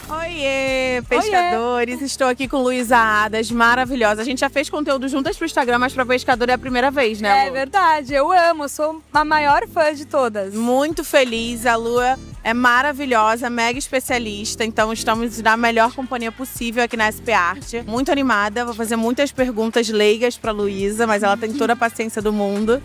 Oiê, pescadores! Oiê. Estou aqui com Luísa Adas, maravilhosa. A gente já fez conteúdo juntas pro Instagram, mas pra pescador é a primeira vez, né, Lu? É verdade, eu amo, sou a maior fã de todas. Muito feliz, a Lu é maravilhosa, mega especialista, então estamos na melhor companhia possível aqui na SP Arte. Muito animada, vou fazer muitas perguntas leigas pra Luísa, mas ela tem toda a paciência do mundo.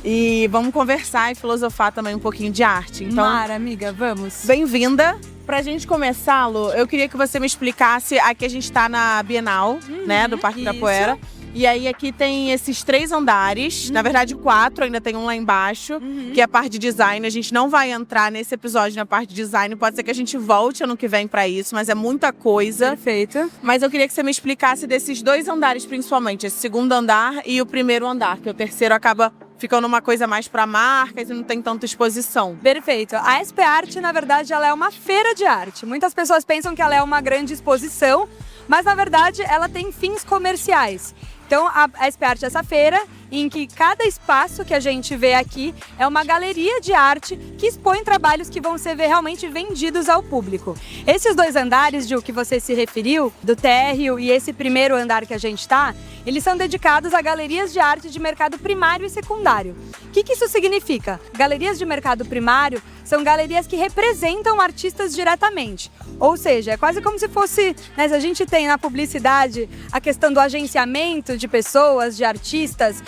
E vamos conversar e filosofar também um pouquinho de arte. Então, Mara, amiga, vamos. Bem-vinda! Pra gente começar, Lu, eu queria que você me explicasse, aqui a gente tá na Bienal, né, do Parque Ibirapuera. E aí aqui tem esses 3 andares, na verdade 4, ainda tem um lá embaixo, que é a parte de design. A gente não vai entrar nesse episódio na parte de design, pode ser que a gente volte ano que vem pra isso, mas é muita coisa. Perfeito. Mas eu queria que você me explicasse desses 2 andares principalmente, esse segundo andar e o primeiro andar, que o terceiro acaba ficando uma coisa mais para marcas e não tem tanta exposição. Perfeito. A SP Arte, na verdade, ela é uma feira de arte. Muitas pessoas pensam que ela é uma grande exposição, mas na verdade ela tem fins comerciais. Então a SP Arte é essa feira em que cada espaço que a gente vê aqui é uma galeria de arte que expõe trabalhos que vão ser realmente vendidos ao público. Esses 2 andares, de o que você se referiu, do térreo e esse primeiro andar que a gente está, eles são dedicados a galerias de arte de mercado primário e secundário. O que isso significa? Galerias de mercado primário são galerias que representam artistas diretamente. Ou seja, é quase como se fosse, né, se a gente tem na publicidade a questão do agenciamento de pessoas, de artistas,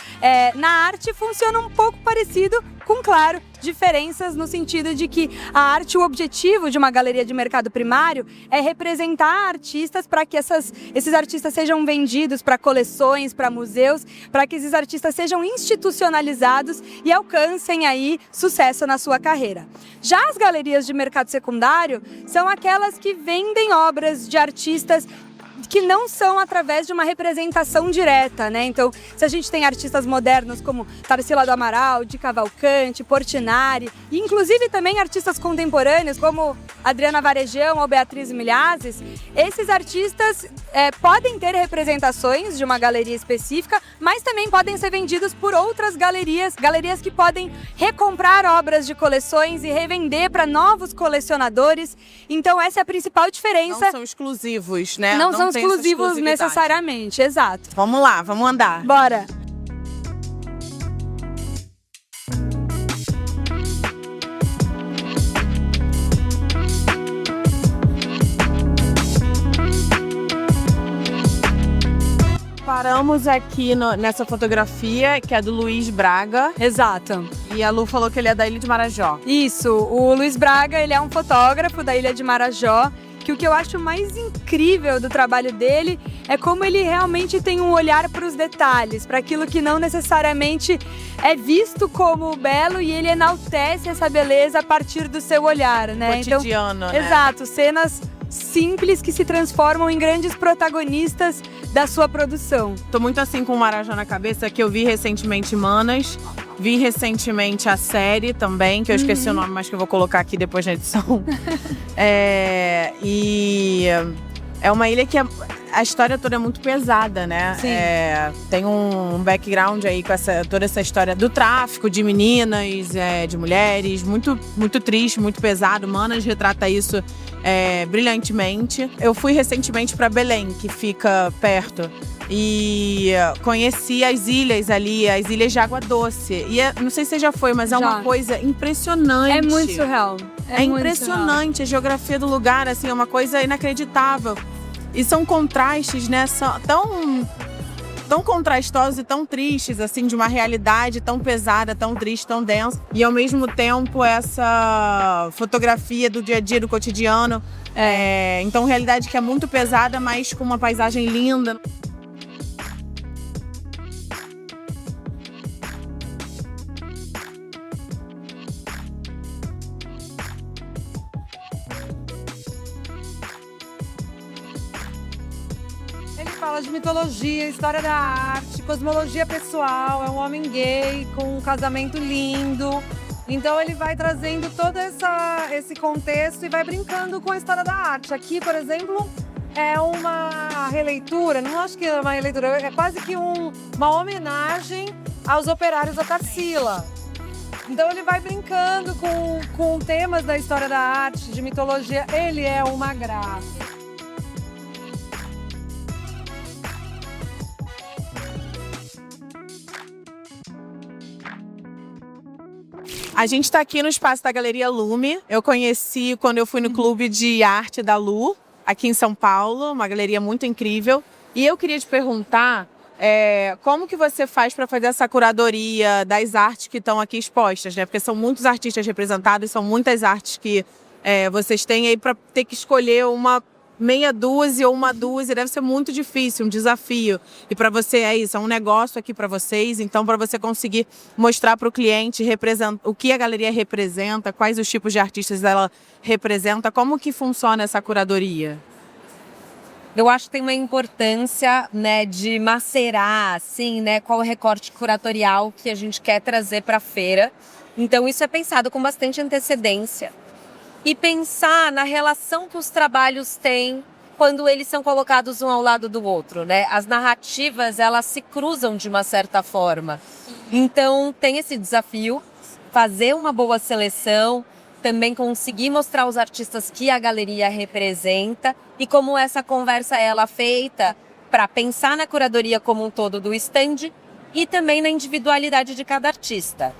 na arte funciona um pouco parecido com, claro, diferenças no sentido de que a arte, o objetivo de uma galeria de mercado primário é representar artistas para que esses artistas sejam vendidos para coleções, para museus, para que esses artistas sejam institucionalizados e alcancem aí sucesso na sua carreira. Já as galerias de mercado secundário são aquelas que vendem obras de artistas que não são através de uma representação direta, né? Então, se a gente tem artistas modernos como Tarsila do Amaral, Di Cavalcanti, Portinari, e inclusive também artistas contemporâneos como Adriana Varejão ou Beatriz Milhazes, esses artistas podem ter representações de uma galeria específica, mas também podem ser vendidos por outras galerias que podem recomprar obras de coleções e revender para novos colecionadores. Então, essa é a principal diferença. Não são exclusivos, né? Não são exclusivos necessariamente, exato. Vamos lá, vamos andar. Bora! Paramos aqui nessa fotografia, que é do Luiz Braga. Exato. E a Lu falou que ele é da Ilha de Marajó. Isso, o Luiz Braga, ele é um fotógrafo da Ilha de Marajó, que o que eu acho mais incrível do trabalho dele é como ele realmente tem um olhar para os detalhes, para aquilo que não necessariamente é visto como belo, e ele enaltece essa beleza a partir do seu olhar, né? Cotidiano, então, né? Exato, cenas simples que se transformam em grandes protagonistas da sua produção. Tô muito assim com o Marajó na cabeça, que eu vi recentemente Manas, vi recentemente a série também, que eu esqueci o nome, mas que eu vou colocar aqui depois na edição. E é uma ilha que a história toda é muito pesada, né? Sim. Tem um background aí com toda essa história do tráfico de meninas, de mulheres, muito, muito triste, muito pesado. Manas retrata isso brilhantemente. Eu fui recentemente para Belém, que fica perto, e conheci as ilhas ali, as ilhas de água doce. E não sei se você já foi, mas é uma coisa impressionante. É muito surreal. É impressionante a geografia do lugar, assim, é uma coisa inacreditável. E são contrastes, né, tão contrastosos e tão tristes, assim, de uma realidade tão pesada, tão triste, tão densa. E ao mesmo tempo essa fotografia do dia a dia, do cotidiano. Então, realidade que é muito pesada, mas com uma paisagem linda. Ele fala de mitologia, história da arte, cosmologia pessoal, é um homem gay com um casamento lindo. Então ele vai trazendo todo esse contexto e vai brincando com a história da arte. Aqui, por exemplo, é uma releitura, não acho que é uma releitura, é quase que uma homenagem aos operários da Tarsila. Então ele vai brincando com temas da história da arte, de mitologia. Ele é uma graça. A gente está aqui no espaço da Galeria Lume. Eu conheci quando eu fui no Clube de Arte da Lu, aqui em São Paulo, uma galeria muito incrível. E eu queria te perguntar como que você faz para fazer essa curadoria das artes que estão aqui expostas, né? Porque são muitos artistas representados, são muitas artes que vocês têm aí para ter que escolher uma meia dúzia ou uma dúzia, deve ser muito difícil, um desafio. E para você é isso, é um negócio aqui para vocês, então para você conseguir mostrar para o cliente o que a galeria representa, quais os tipos de artistas ela representa, como que funciona essa curadoria? Eu acho que tem uma importância, né, de macerar, assim, né, qual o recorte curatorial que a gente quer trazer para a feira. Então isso é pensado com bastante antecedência. E pensar na relação que os trabalhos têm quando eles são colocados um ao lado do outro, né? As narrativas, elas se cruzam de uma certa forma. Então tem esse desafio, fazer uma boa seleção, também conseguir mostrar os artistas que a galeria representa e como essa conversa ela é feita para pensar na curadoria como um todo do stand e também na individualidade de cada artista.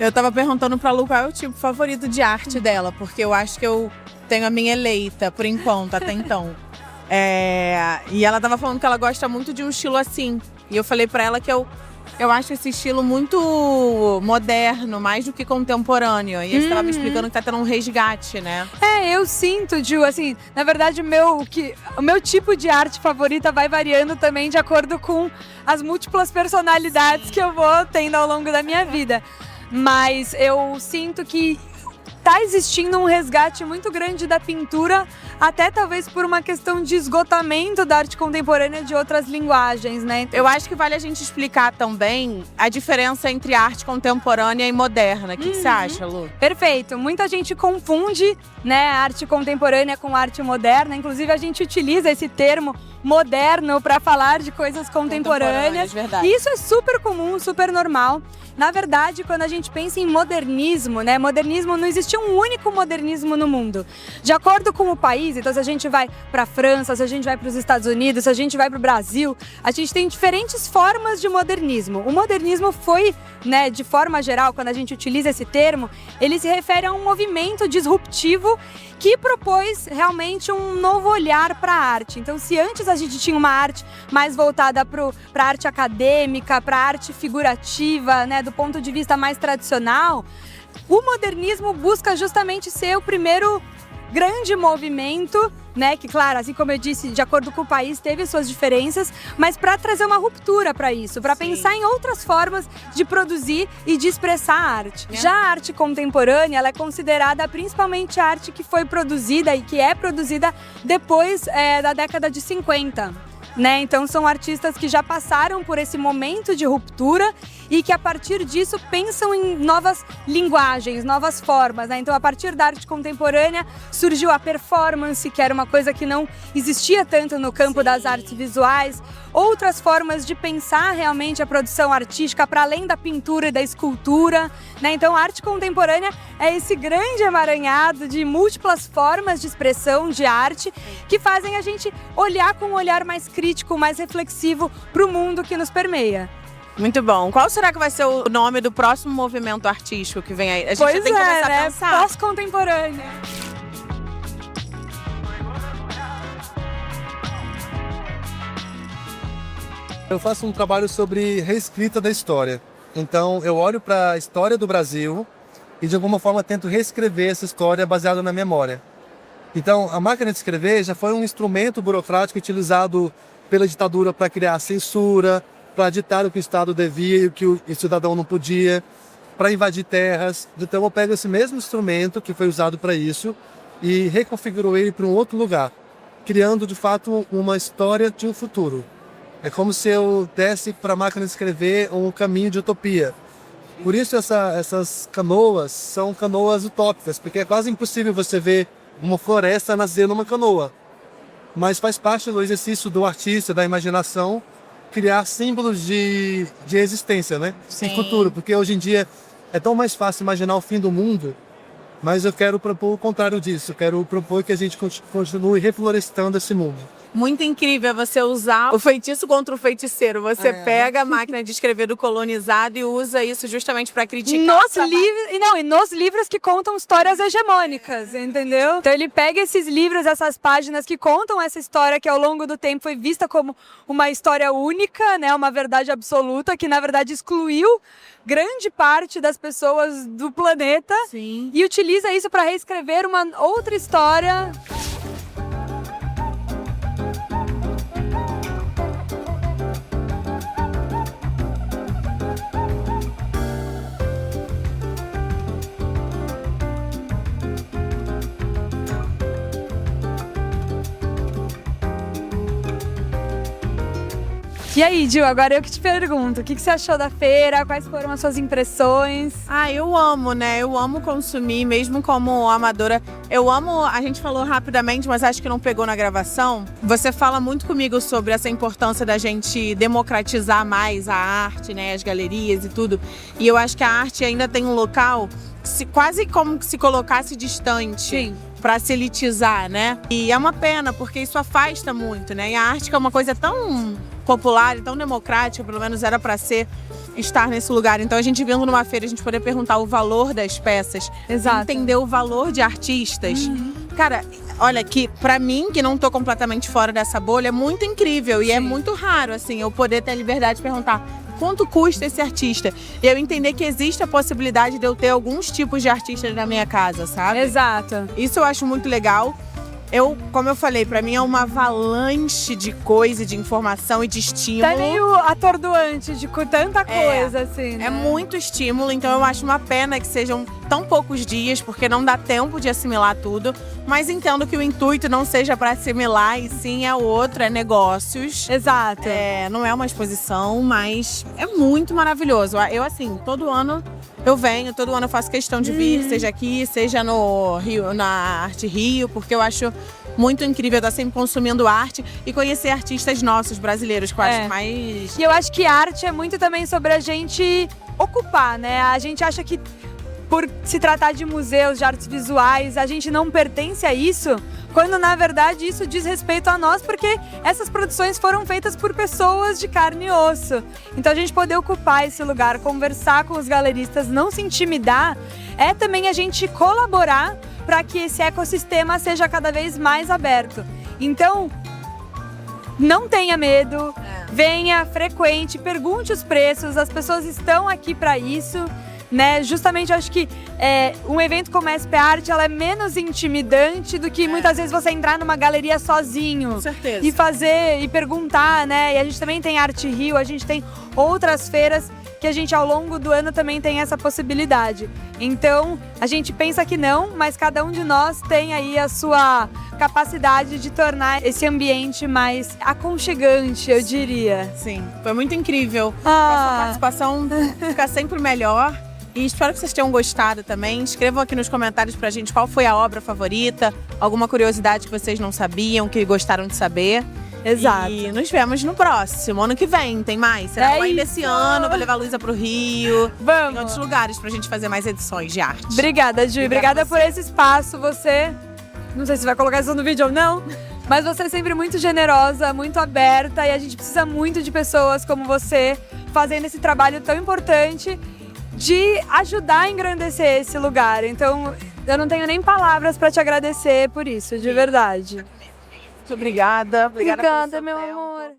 Eu tava perguntando pra Lu qual é o tipo favorito de arte dela, porque eu acho que eu tenho a minha eleita, por enquanto, até então. E ela tava falando que ela gosta muito de um estilo assim. E eu falei pra ela que eu acho esse estilo muito moderno, mais do que contemporâneo. E você tava me explicando que tá tendo um resgate, né? Eu sinto, Ju, assim, na verdade o meu tipo de arte favorita vai variando também de acordo com as múltiplas personalidades que eu vou tendo ao longo da minha vida. Mas eu sinto que está existindo um resgate muito grande da pintura, até talvez por uma questão de esgotamento da arte contemporânea de outras linguagens, né? Eu acho que vale a gente explicar também a diferença entre arte contemporânea e moderna. O que você acha, Lu? Perfeito. Muita gente confunde, né, a arte contemporânea com arte moderna. Inclusive, a gente utiliza esse termo moderno para falar de coisas contemporâneas. Verdade. E isso é super comum, super normal. Na verdade, quando a gente pensa em modernismo, né? Modernismo, não existe um único modernismo no mundo. De acordo com o país, então se a gente vai para a França, se a gente vai para os Estados Unidos, se a gente vai para o Brasil, a gente tem diferentes formas de modernismo. O modernismo foi, né, de forma geral, quando a gente utiliza esse termo, ele se refere a um movimento disruptivo que propôs realmente um novo olhar para a arte. Então, se antes a gente tinha uma arte mais voltada para a arte acadêmica, para a arte figurativa, né, do ponto de vista mais tradicional, o modernismo busca justamente ser o primeiro grande movimento, né, que, claro, assim como eu disse, de acordo com o país, teve suas diferenças, mas para trazer uma ruptura para isso, para pensar em outras formas de produzir e de expressar a arte. Já a arte contemporânea, ela é considerada principalmente a arte que foi produzida e que é produzida depois da década de 50. Né? Então são artistas que já passaram por esse momento de ruptura e que a partir disso pensam em novas linguagens, novas formas, né? Então a partir da arte contemporânea surgiu a performance, que era uma coisa que não existia tanto no campo das artes visuais, outras formas de pensar realmente a produção artística para além da pintura e da escultura, né? Então a arte contemporânea é esse grande emaranhado de múltiplas formas de expressão de arte que fazem a gente olhar com um olhar mais crítico, mais reflexivo para o mundo que nos permeia. Muito bom. Qual será que vai ser o nome do próximo movimento artístico que vem aí? A gente Pois tem que começar a pensar. Pós-contemporânea. Eu faço um trabalho sobre reescrita da história. Então, eu olho para a história do Brasil e, de alguma forma, tento reescrever essa história baseada na memória. Então, a máquina de escrever já foi um instrumento burocrático utilizado pela ditadura para criar censura, para ditar o que o Estado devia e o que o cidadão não podia, para invadir terras. Então, eu pego esse mesmo instrumento que foi usado para isso e reconfiguro ele para um outro lugar, criando, de fato, uma história de um futuro. É como se eu desse para a máquina de escrever um caminho de utopia. Por isso essas canoas são canoas utópicas, porque é quase impossível você ver uma floresta nascer numa canoa. Mas faz parte do exercício do artista, da imaginação, criar símbolos de existência, né? Sim. De futuro, porque hoje em dia é tão mais fácil imaginar o fim do mundo, mas eu quero propor o contrário disso. Eu quero propor que a gente continue reflorestando esse mundo. Muito incrível você usar o feitiço contra o feiticeiro. Você pega a máquina de escrever do colonizado e usa isso justamente para criticar. E nos livros que contam histórias hegemônicas, entendeu? Então ele pega esses livros, essas páginas que contam essa história que ao longo do tempo foi vista como uma história única, né, uma verdade absoluta, que na verdade excluiu grande parte das pessoas do planeta. Sim. E utiliza isso para reescrever uma outra história. E aí, Gil, agora eu que te pergunto, o que você achou da feira? Quais foram as suas impressões? Eu amo, né? Eu amo consumir, mesmo como amadora. Eu amo, a gente falou rapidamente, mas acho que não pegou na gravação. Você fala muito comigo sobre essa importância da gente democratizar mais a arte, né? As galerias e tudo. E eu acho que a arte ainda tem um local quase como se colocasse distante. Sim. Para se elitizar, né? E é uma pena, porque isso afasta muito, né? E a arte que é uma coisa tão popular e tão democrática, pelo menos era para estar nesse lugar. Então a gente vindo numa feira, a gente poder perguntar o valor das peças, Exato. entender o valor de artistas. Cara, olha, que pra mim, que não tô completamente fora dessa bolha, é muito incrível e é muito raro, assim, eu poder ter a liberdade de perguntar quanto custa esse artista. E eu entender que existe a possibilidade de eu ter alguns tipos de artistas na minha casa, sabe? Exato. Isso eu acho muito legal. Como eu falei, pra mim é uma avalanche de coisa, de informação e de estímulo. Tá meio atordoante de tanta coisa, assim, né? É muito estímulo, então eu acho uma pena que sejam tão poucos dias, porque não dá tempo de assimilar tudo. Mas entendo que o intuito não seja para assimilar, e sim é outro, é negócios. Exato. Não é uma exposição, mas é muito maravilhoso. Eu, assim, todo ano eu venho, todo ano eu faço questão de vir, seja aqui, seja no Rio, na Arte Rio, porque eu acho muito incrível estar sempre consumindo arte e conhecer artistas nossos, brasileiros, que eu acho mais... E eu acho que arte é muito também sobre a gente ocupar, né? A gente acha que por se tratar de museus, de artes visuais, a gente não pertence a isso, quando na verdade isso diz respeito a nós, porque essas produções foram feitas por pessoas de carne e osso. Então a gente poder ocupar esse lugar, conversar com os galeristas, não se intimidar, é também a gente colaborar para que esse ecossistema seja cada vez mais aberto. Então, não tenha medo, venha, frequente, pergunte os preços, as pessoas estão aqui para isso. Né? Justamente eu acho que um evento como a SP Arte, ela é menos intimidante do que muitas vezes você entrar numa galeria sozinho. Com certeza. E fazer e perguntar, né? E a gente também tem Arte Rio, a gente tem outras feiras que a gente ao longo do ano também tem essa possibilidade. Então, a gente pensa que não, mas cada um de nós tem aí a sua capacidade de tornar esse ambiente mais aconchegante, eu diria. Sim, foi muito incrível. A participação fica sempre melhor. E espero que vocês tenham gostado também. Escrevam aqui nos comentários pra gente qual foi a obra favorita, alguma curiosidade que vocês não sabiam, que gostaram de saber. Exato. E nos vemos no próximo. Ano que vem, tem mais? Será ainda esse ano, vou levar a Luísa pro Rio. Vamos. Em outros lugares pra gente fazer mais edições de arte. Obrigada, Ju. Obrigada por esse espaço. Você, não sei se vai colocar isso no vídeo ou não, mas você é sempre muito generosa, muito aberta, e a gente precisa muito de pessoas como você fazendo esse trabalho tão importante de ajudar a engrandecer esse lugar. Então, eu não tenho nem palavras para te agradecer por isso, de verdade. Muito obrigada. Obrigada, meu amor.